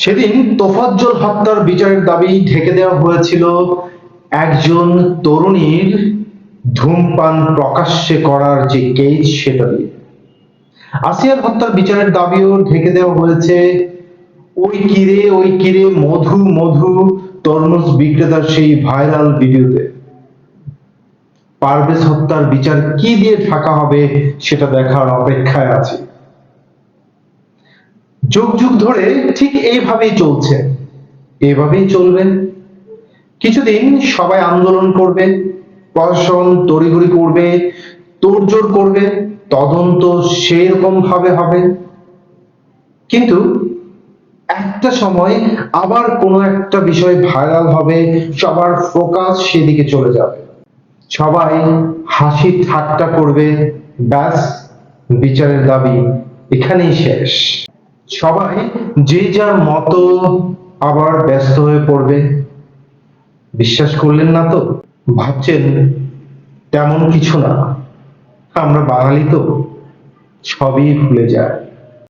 সেদিন তোফাজ্জল হত্যার বিচারের দাবি ঢেকে দেওয়া হয়েছিল একজন তরুণীর ধূমপান প্রকাশ্যে করার যে কেস সেটা দিয়ে। আসিয়ার হত্যার বিচারের দাবিও ঢেকে দেওয়া হয়েছে ওই কিরে মধু মধু তরমুজ বিক্রেতার সেই ভাইরাল ভিডিওতে। পারভেজ হত্যার বিচার কি দিয়ে ঢাকা হবে সেটা দেখার অপেক্ষায় আছে। যুগ যুগ ধরে ঠিক এইভাবেই চলছে, এভাবেই চলবে। কিছুদিন সবাই আন্দোলন করবে, প্রশাসন তড়িঘড়ি করবে, তোড়জোড় করবে, তদন্ত সেরকম ভাবে হবে, কিন্তু একটা সময় আবার কোনো একটা বিষয় ভাইরাল হবে, সবার ফোকাস সেদিকে চলে যাবে, সবাই হাসি ঠাট্টা করবে, ব্যাস বিচারের দাবি এখানেই শেষ। সবাই যে যার মতো আবার ব্যস্ত হয়ে পড়বে। বিশ্বাস করলেন না তো? ভাবছেন তেমন কিছু না, আমরা বাঙালি তো সবই ভুলে যায়।